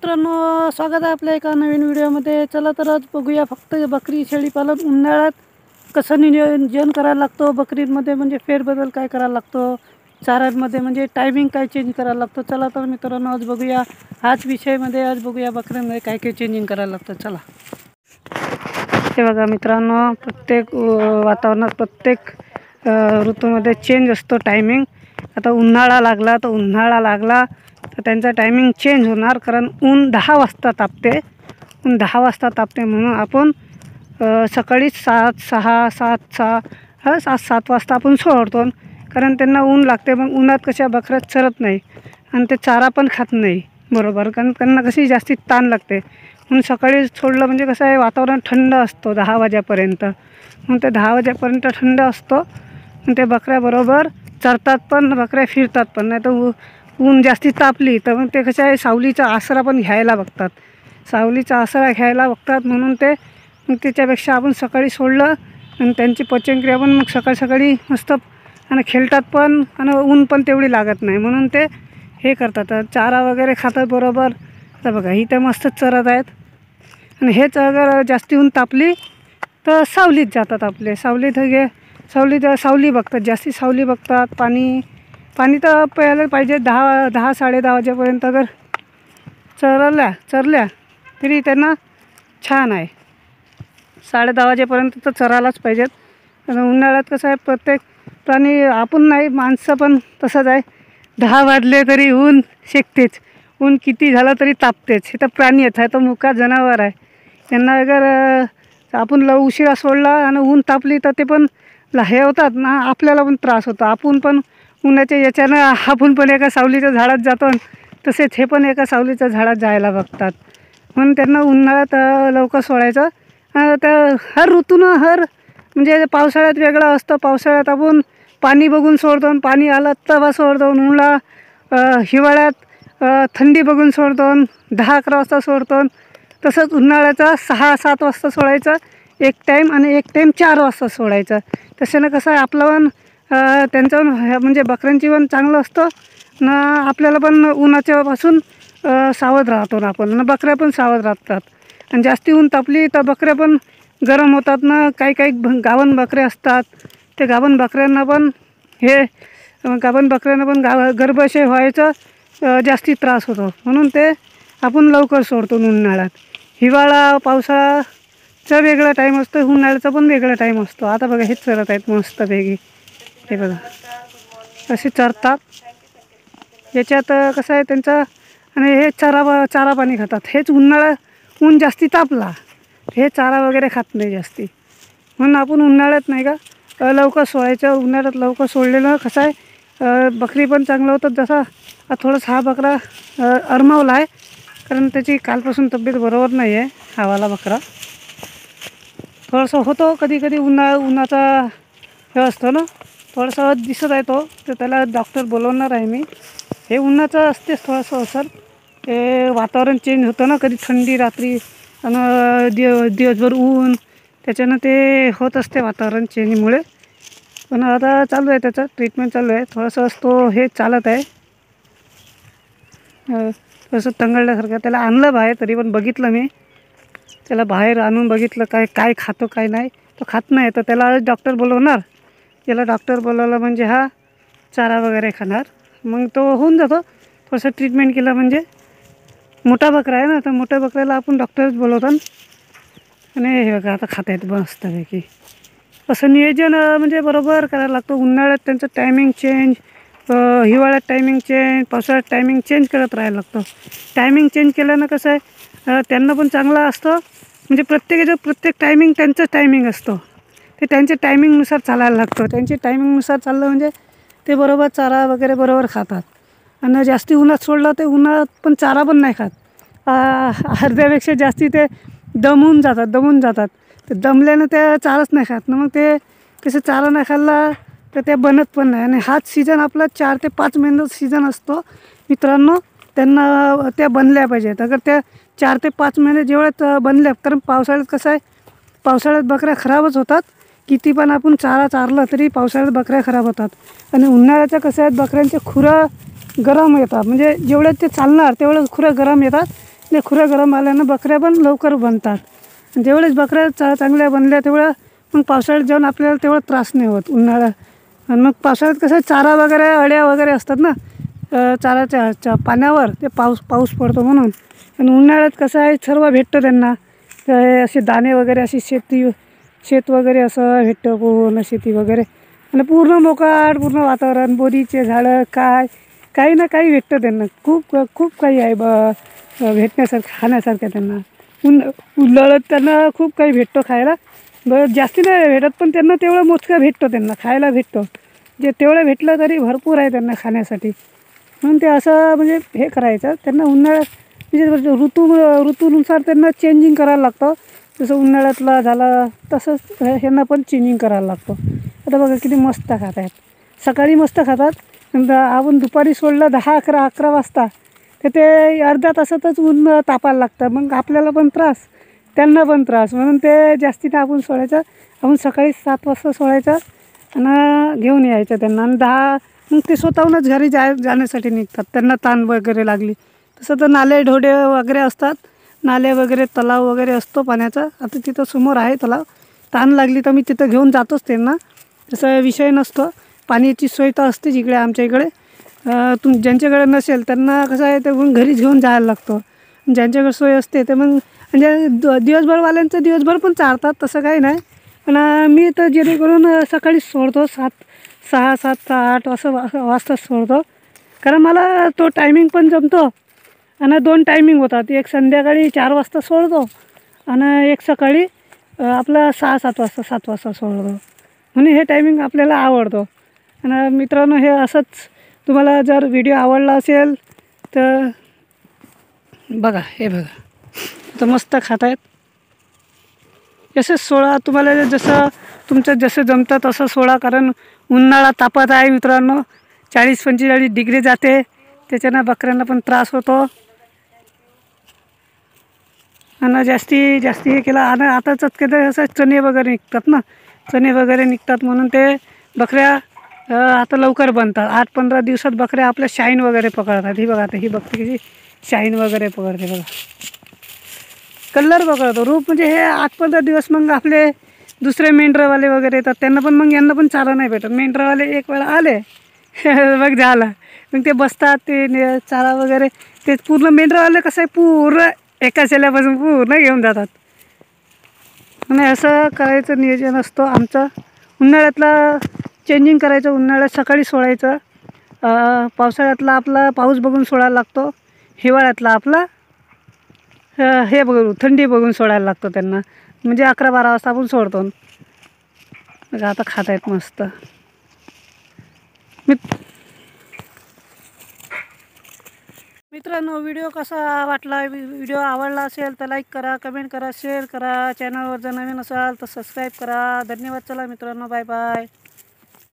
मित्रांनो, स्वागत आहे आपल्या एका नवीन व्हिडिओमध्ये। चला तर आज बघूया फक्त बकरी शेळी पालन उन्हाळ्यात कसं नियोजन करायला लागतो, बकरीमध्ये म्हणजे फेरबदल काय करायला लागतो, चाऱ्यांमध्ये म्हणजे टायमिंग काय चेंज करायला लागतो। चला तर मित्रांनो आज बघूया हाच विषयामध्ये, आज बघूया बकऱ्यांमध्ये काय काय चेंजिंग करायला लागतं। चला हे बघा मित्रांनो, प्रत्येक वातावरणात प्रत्येक ऋतूमध्ये चेंज असतो टायमिंग। आता उन्हाळा लागला तर त्यांचा टायमिंग चेंज होणार, कारण ऊन 10 वाजता तापते। ऊन 10 वाजता तापते म्हणून आपण सकाळी 7 वाजता आपण सोडतो, कारण त्यांना ऊन लागते। मग उन्हात कशा बकऱ्या चरत नाही आणि ते चारा पण खात नाही बरोबर, कारण त्यांना कशी जास्ती ताण लागते। म्हणून सकाळी सोडलं म्हणजे कसं आहे, वातावरण थंड असतो 10 वाजेपर्यंत। मग ते 10 वाजेपर्यंत थंड असतो आणि ते बकऱ्या बरोबर चरतात पण, बकऱ्या फिरतात पण। नाही तर ऊन जास्ती तापली तर मग ते कसं आहे, सावलीचा आसरा पण घ्यायला बघतात, म्हणून ते मग त्याच्यापेक्षा आपण सकाळी सोडलं आणि त्यांची पचनक्रिया पण मग सकाळी मस्त आणि खेळतात पण, आणि ऊन पण तेवढी लागत नाही, म्हणून ते हे करतात, चारा वगैरे खातात बरोबर। तर बघा इथे मस्त चरत आहेत। आणि हेच अगर जास्ती ऊन तापली तर सावलीत जातात आपले, सावली बघतात, जास्ती सावली बघतात। पाणी तर प्यायला पाहिजे 10-10:30 वाजेपर्यंत। अगर चरल्या तरी त्यांना छान आहे, 10:30 वाजेपर्यंत तर चरायलाच पाहिजेत। आणि उन्हाळ्यात कसं आहे, प्रत्येक प्राणी, आपण नाही माणसं पण तसंच आहे, 10 वाजले तरी ऊन शेकतेच, ऊन किती झालं तरी तापतेच। हे तर प्राणी आहे, तो मुका जनावर आहे। त्यांना अगर आपण उशिरा सोडला आणि ऊन तापली तर ते पण हे होतात ना, आपल्याला पण त्रास होतो। आपण पण उन्हाच्या याच्यानं आपण पण एका सावलीच्या झाडात जातो, तसेच हे पण एका सावलीच्या झाडात जायला बघतात। म्हणून त्यांना उन्हाळ्यात लवकर सोडायचं। त्या हर ऋतूनं म्हणजे पावसाळ्यात वेगळं असतं, पावसाळ्यात आपण पाणी बघून सोडतो, पाणी आलं तेव्हा सोडतो। हिवाळ्यात थंडी बघून सोडतो, 10-11 वाजता सोडतो। तसंच उन्हाळ्याचा 6-7 वाजता सोडायचं एक टाईम, आणि एक टाईम 4 वाजता सोडायचं। तशानं कसं आहे, आपलं पण त्यांचं म्हणजे बकऱ्यांची पण चांगलं असतं ना, आपल्याला पण उन्हाच्यापासून सावध राहतो ना आपण, ना बकऱ्या पण सावध राहतात। आणि जास्ती ऊन तापली तर बकऱ्या पण गरम होतात ना। काही गावण बकऱ्या असतात, ते गावण बकऱ्यांना पण गर्भाशय व्हायचा जास्ती त्रास होतो, म्हणून ते आपण लवकर सोडतो उन्हाळ्यात। हिवाळा पावसाळ्याचा वेगळा टाईम असतो, उन्हाळ्याचा पण वेगळा टाईम असतो। आता बघा हेच चरत आहेत मस्तपैकी, हे बघा असे चरतात। याच्यात कसं आहे त्यांचं, आणि हे चारा पाणी खातात। हेच ऊन जास्ती तापला हे चारा वगैरे खात नाही जास्ती, म्हणून आपण उन्हाळ्यात नाही का लवकर सोडायचं। उन्हाळ्यात लवकर सोडलेलं कसं आहे, बकरी पण चांगलं होतं। जसा थोडासा हा बकरा अरमावला आहे, कारण त्याची कालपासून तब्येत बरोबर नाही आहे। हावाला बकरा थोडंसं होतो कधी उन्हाचा हे असतो ना, थोडासा दिसत आहे तो, तर त्याला डॉक्टर बोलवणार आहे मी। हे उन्हाचं असतेच थोडंसं असर, हे वातावरण चेंज होतं ना, कधी थंडी रात्री आणि दिवसभर ऊन, त्याच्यानं ते होत असते वातावरण चेंजमुळे। पण आता चालू आहे त्याचं ट्रीटमेंट चालू आहे, थोडंसं तो हे चालत आहे थोडंसं तंगडल्यासारखं। त्याला आणलं बाहेर, तरी पण बघितलं मी त्याला बाहेर आणून बघितलं, काय खातो काय नाही, तो खात नाही। तर त्याला डॉक्टर बोलवणार, याला डॉक्टर बोलवलं म्हणजे हा चारा वगैरे खाणार, मग तो होऊन जातो। थोडंसं ट्रीटमेंट केलं म्हणजे, मोठा बकरा आहे ना, तर मोठ्या बकऱ्याला आपण डॉक्टरच बोलवतात। आणि हे बघा आता खात आहेत मस्तपैकी। असं नियोजन म्हणजे बरोबर करायला लागतं। उन्हाळ्यात त्यांचं टायमिंग चेंज, हिवाळ्यात टायमिंग चेंज, पावसाळ्यात टायमिंग चेंज करत राहायला लागतं। टायमिंग चेंज केल्यानं कसं आहे, त्यांना पण चांगलं असतं, म्हणजे प्रत्येक टायमिंग त्यांचं टायमिंग असतं, ते त्यांच्या टायमिंगनुसार चालायला लागतं। त्यांच्या टायमिंगनुसार चाललं म्हणजे ते बरोबर चारा वगैरे बरोबर खातात। आणि जास्ती उन्हात सोडलं ते उन्हात पण चारा पण नाही खात, अर्ध्यापेक्षा जास्ती ते दमून जातात। ते दमल्यानं ते चाराच नाही खात ना, मग ते कसं चारा नाही खाल्ला तर ते बनत पण नाही। आणि हाच सीझन आपला 4 ते 5 महिन्याचा सीझन असतो मित्रांनो, त्यांना त्या बनल्या पाहिजेत। अगर त्या 4 ते 5 महिने जेवढ्यात बनल्या, कारण पावसाळ्यात कसं आहे, पावसाळ्यात बकऱ्या खराबच होतात, किती पण आपण चारा चारलं तरी पावसाळ्यात बकऱ्या खराब होतात। आणि उन्हाळ्याच्या कसं आहेत, बकऱ्यांचे खुरं गरम येतात, म्हणजे जेवढ्यात ते चालणार तेवढं खुरं गरम येतात, ते खुऱ्या गरम आल्यानं बकऱ्या पण लवकर बनतात. जेवढेच बकऱ्या चांगल्या बनल्या तेवढं मग पावसाळ्यात जाऊन आपल्याला तेवढा त्रास नाही होत उन्हाळ्यात. आणि मग पावसाळ्यात कसं चारा वगैरे अळ्या वगैरे असतात ना चाराच्या पाण्यावर, ते पाऊस पडतो म्हणून. आणि उन्हाळ्यात कसं आहे सर्व भेटतं त्यांना, ते असे दाणे वगैरे, अशी शेत वगैरे असं भेटतं, पूर्ण शेती वगैरे. आणि पूर्ण मोकाट पूर्ण वातावरण, बोरीचे झाडं, काही ना काही भेटतं त्यांना. खूप काही आहे भेटण्यासारखं, खाण्यासारखं त्यांना. उन्हाळ्यात त्यांना खूप काही भेटतं खायला. जास्ती नाही भेटत, पण त्यांना तेवढं मोजकं भेटतं, त्यांना खायला भेटतं. जे तेवढं भेटलं तरी भरपूर आहे त्यांना खाण्यासाठी. म्हणून ते असं म्हणजे हे करायचं त्यांना. उन्हाळ्यात म्हणजे ऋतूनुसार त्यांना चेंजिंग करायला लागतं. जसं उन्हाळ्यातला झाला तसंच ह्यांना पण चेंजिंग करायला लागतं. आता बघा किती मस्त खात आहेत. सकाळी मस्त खातात, नंतर आपण दुपारी सोडलं 10-11 वाजता, तर ते अर्ध्या तासातच ऊन तापायला लागतं. मग आपल्याला पण त्रास, त्यांना पण त्रास. म्हणून ते जास्तीनं आपण सोडायचं. आपण सकाळी 7 वाजता सोडायचं आणि घेऊन यायचं त्यांना. आणि मग ते स्वतःहूनच घरी जाण्यासाठी निघतात, त्यांना ताण वगैरे लागली. तसं तर नाले ढोडे वगैरे असतात, नाले वगैरे, तलाव वगैरे असतो पाण्याचा. आता तिथं समोर आहे तलाव. ताण लागली तर मी तिथं घेऊन जातोच त्यांना, तसा विषय नसतो. पाण्याची सोय तर असतेच इकडे आमच्या इकडे. ज्यांच्याकडे नसेल त्यांना कसं आहे, ते मग घरीच घेऊन जायला लागतं. ज्यांच्याकडे सोय असते ते मग म्हणजे दिवसभरवाल्यांचं दिवसभर पण चारतात, तसं काही नाही. पण मी तर जेणेकरून सकाळीच सोडतो, 6, 7, 8 असं वाजता सोडतो. कारण मला तो टायमिंग पण जमतो. आणि 2 टायमिंग होतात, एक संध्याकाळी 4 वाजता सोडतो आणि एक सकाळी आपला 6-7 वाजता, 7 वाजता सोडतो. म्हणून हे टायमिंग आपल्याला आवडतो. आणि मित्रांनो, हे असंच तुम्हाला जर व्हिडिओ आवडला असेल तर बघा, हे बघा तर मस्त खात आहेत. असंच सोडा, तुम्हाला जसं जमतं तसं सोडा. कारण उन्हाळा तापत आहे मित्रांनो, 40-45 डिग्री जाते. त्याच्यानं बकऱ्यांना पण त्रास होतो. आणि जास्ती हे केलं. आणि आताच केलं असं चणे वगैरे निघतात ना, चणे वगैरे निघतात म्हणून ते बकऱ्या आता लवकर बनतात. 8-15 दिवसात बकऱ्या आपल्या शाईन वगैरे पकडतात. ही बघा, आता ही बकरी कशी शाईन वगैरे पकडते बघा. कलर पकडतो, रूप म्हणजे हे 8-15 दिवस. मग आपले दुसरे मेंढरवाले वगैरे येतात, त्यांना पण मग यांना पण चारा नाही भेटत. मेंढरवाले एक वेळा आले मग झालं, मग ते बसतात, ते चारा वगैरे ते पूर्ण. मेंढरवाले कसं आहे, पूर्ण एका शेल्यापासून पूर्ण घेऊन जातात. आणि असं करायचं नियोजन असतं आमचं. उन्हाळ्यातला चेंजिंग करायचं, उन्हाळ्यात सकाळी सोडायचं. पावसाळ्यातला आपला पाऊस बघून सोडायला लागतो. हिवाळ्यातला आपला हे बघून, थंडी बघून सोडायला लागतो त्यांना. म्हणजे 11-12 वाजता आपण सोडतो. मग आता खात आहेत मस्त. मित्रांनो, व्हिडिओ कसा वाटला, व्हिडिओ आवडला असेल तर लाईक करा, कमेंट करा, शेअर करा. चॅनलवर जर नवीन असाल तर सबस्क्राईब करा. धन्यवाद. चला मित्रांनो, बाय बाय.